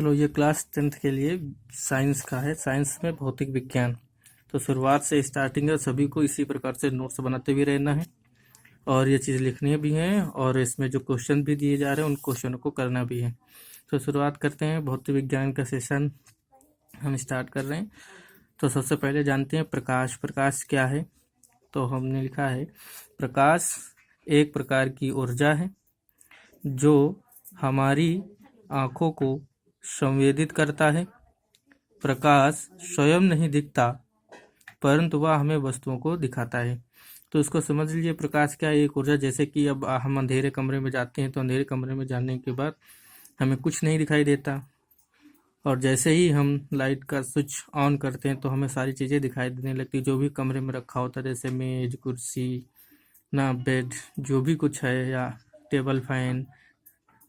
चलो, ये class 10th के लिए साइंस का है। साइंस में भौतिक विज्ञान। तो शुरुआत से स्टार्टिंग है, सभी को इसी प्रकार से नोट्स बनाते भी रहना है और ये चीज़ लिखनी भी है और इसमें जो क्वेश्चन भी दिए जा रहे हैं उन क्वेश्चनों को करना भी है। तो शुरुआत करते हैं, भौतिक विज्ञान का सेशन हम स्टार्ट कर रहे हैं। तो सबसे पहले जानते हैं प्रकाश। प्रकाश क्या है? तो हमने लिखा है प्रकाश एक प्रकार की ऊर्जा है जो हमारी आँखों को संवेदित करता है। प्रकाश स्वयं नहीं दिखता परंतु वह हमें वस्तुओं को दिखाता है। तो इसको समझ लीजिए, प्रकाश क्या है? एक ऊर्जा। जैसे कि अब हम अंधेरे कमरे में जाते हैं तो अंधेरे कमरे में जाने के बाद हमें कुछ नहीं दिखाई देता, और जैसे ही हम लाइट का स्विच ऑन करते हैं तो हमें सारी चीज़ें दिखाई देने लगती, जो भी कमरे में रखा होता है, जैसे मेज, कुर्सी ना, बेड, जो भी कुछ है, या टेबल फैन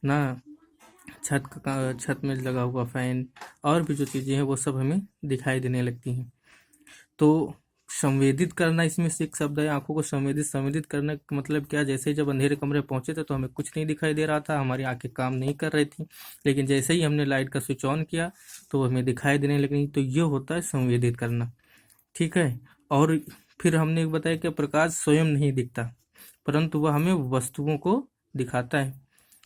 ना, छत में लगा हुआ फैन, और भी जो चीज़ें हैं वो सब हमें दिखाई देने लगती हैं। तो संवेदित करना, इसमें से एक शब्द है, आंखों को संवेदित करना का मतलब क्या? जैसे जब अंधेरे कमरे पहुंचे थे तो हमें कुछ नहीं दिखाई दे रहा था, हमारी आंखें काम नहीं कर रही थी, लेकिन जैसे ही हमने लाइट का स्विच ऑन किया तो हमें दिखाई देने लगी। तो ये होता है संवेदित करना, ठीक है। और फिर हमने बताया कि प्रकाश स्वयं नहीं दिखता परंतु वह हमें वस्तुओं को दिखाता है।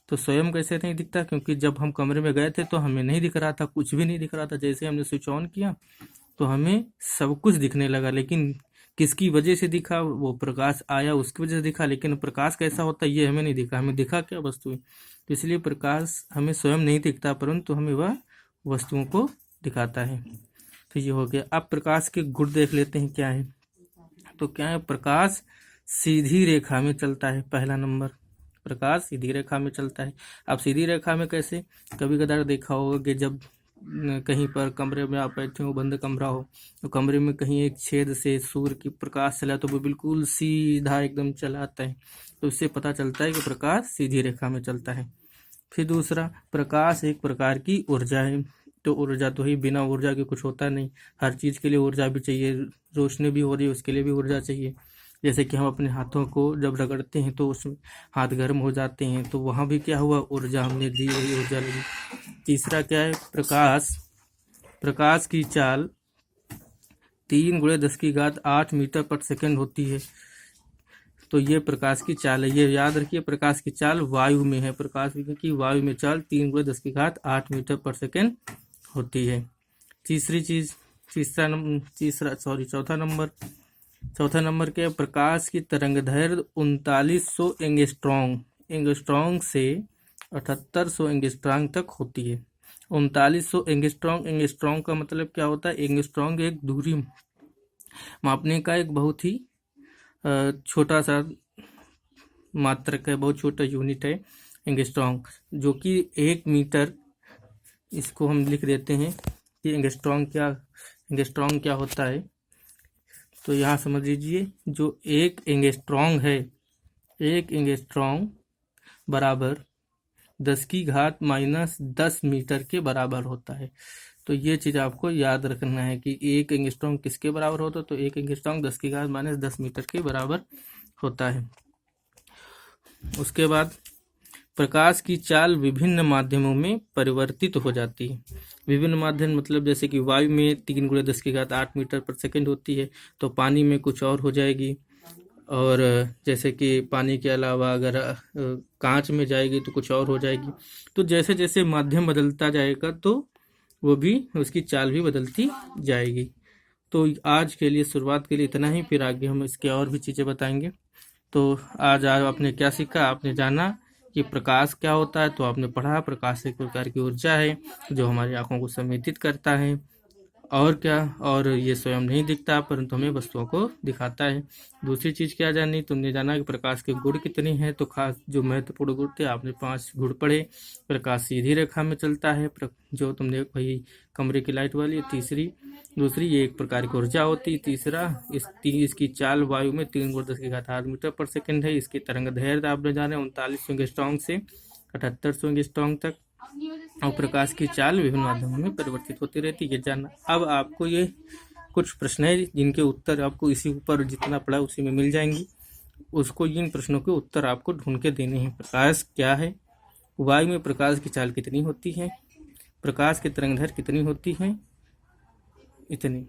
तो स्वयं कैसे नहीं दिखता? क्योंकि जब हम कमरे में गए थे तो हमें नहीं दिख रहा था, कुछ भी नहीं दिख रहा था। जैसे हमने स्विच ऑन किया तो हमें सब कुछ दिखने लगा, लेकिन किसकी वजह से दिखा? वो प्रकाश आया उसकी वजह से दिखा, लेकिन प्रकाश कैसा होता है ये हमें नहीं दिखा। हमें दिखा क्या? वस्तुएं। तो इसलिए प्रकाश हमें स्वयं नहीं दिखता परंतु हमें वह वस्तुओं को दिखाता है। तो ये हो गया। अब प्रकाश के गुण देख लेते हैं क्या है। तो क्या है? प्रकाश सीधी रेखा में चलता है। पहला नंबर, प्रकाश सीधी रेखा में चलता है। अब सीधी रेखा में कैसे? कभी कदार देखा होगा कि जब कहीं पर कमरे में आप बैठे हो, बंद कमरा हो, तो कमरे में कहीं एक छेद से सूर्य की प्रकाश चला तो वो बिल्कुल सीधा एकदम चला आता है। तो इससे पता चलता है कि प्रकाश सीधी रेखा में चलता है। फिर दूसरा, प्रकाश एक प्रकार की ऊर्जा है। तो ऊर्जा तो ही, बिना ऊर्जा के कुछ होता नहीं। हर चीज़ के लिए ऊर्जा भी चाहिए। रोशनी भी हो रही है उसके लिए भी ऊर्जा चाहिए। जैसे कि हम अपने हाथों को जब रगड़ते हैं तो उसमें हाथ गर्म हो जाते हैं, तो वहाँ भी क्या हुआ? ऊर्जा हमने दी, वही ऊर्जा लगी। तीसरा क्या है? प्रकाश की चाल 3 × 10⁸ मीटर पर सेकंड होती है। तो ये प्रकाश की चाल है, ये याद रखिए। प्रकाश की चाल वायु में है। प्रकाश की वायु में चाल 3 × 10⁸ मीटर पर सेकंड होती है। चौथा नंबर क्या है? प्रकाश की तरंगदैर्घ्य 3900 एंगस्ट्रॉन्ग से 7800 एंगस्ट्रॉन्ग तक होती है। 3900 एंगस्ट्रॉन्ग का मतलब क्या होता है? एंगस्ट्रॉन्ग एक दूरी मापने का एक बहुत ही छोटा सा मात्रक है, बहुत छोटा यूनिट है एंगस्ट्रॉन्ग, जो कि 1 मीटर। इसको हम लिख देते हैं कि एंगस्ट्रॉन्ग क्या होता है। तो यहाँ समझ लीजिए, जो एक एंगस्ट्रॉन्ग है, एक एंगस्ट्रॉन्ग बराबर 10⁻⁻10 मीटर के बराबर होता है। तो ये चीज़ आपको याद रखना है कि एक एंगस्ट्रॉन्ग किसके बराबर होता है? तो एक एंगस्ट्रॉन्ग 10⁻⁻10 मीटर के बराबर होता है। उसके बाद प्रकाश की चाल विभिन्न माध्यमों में परिवर्तित हो जाती है। विभिन्न माध्यम मतलब जैसे कि वायु में 3 × 10⁸ मीटर पर सेकंड होती है, तो पानी में कुछ और हो जाएगी। और जैसे कि पानी के अलावा अगर कांच में जाएगी तो कुछ और हो जाएगी। तो जैसे जैसे माध्यम बदलता जाएगा तो वो भी, उसकी चाल भी बदलती जाएगी। तो आज के लिए, शुरुआत के लिए इतना ही, फिर आगे हम इसके और भी चीज़ें बताएंगे। तो आज आपने क्या सीखा? आपने जाना कि प्रकाश क्या होता है। तो आपने पढ़ा प्रकाश एक प्रकार की ऊर्जा है जो हमारी आंखों को संवेदित करता है। और क्या? और ये स्वयं नहीं दिखता परंतु हमें वस्तुओं को दिखाता है। दूसरी चीज़ क्या जानी? तुमने जाना कि प्रकाश के गुण कितने हैं। तो खास जो महत्वपूर्ण गुण थे आपने 5 गुण पढ़े। प्रकाश सीधी रेखा में चलता है, जो तुमने वही कमरे की लाइट वाली। दूसरी, ये एक प्रकार की ऊर्जा होती है। तीसरा, इसकी चाल वायु में 3 × 10⁸ मीटर पर सेकंड है। इसकी तरंगदैर्घ्य आपने जाने 3900 एंगस्ट्रॉन्ग से 7800 एंगस्ट्रॉन्ग तक। और प्रकाश की चाल विभिन्न माध्यमों में परिवर्तित होती रहती है, जानना। अब आपको ये कुछ प्रश्न है जिनके उत्तर आपको इसी ऊपर जितना पढ़ा उसी में मिल जाएंगी। उसको, इन प्रश्नों के उत्तर आपको ढूंढ के देने हैं। प्रकाश क्या है? वायु में प्रकाश की चाल कितनी होती है? प्रकाश की तरंग दैर्घ्य कितनी होती है? इतनी।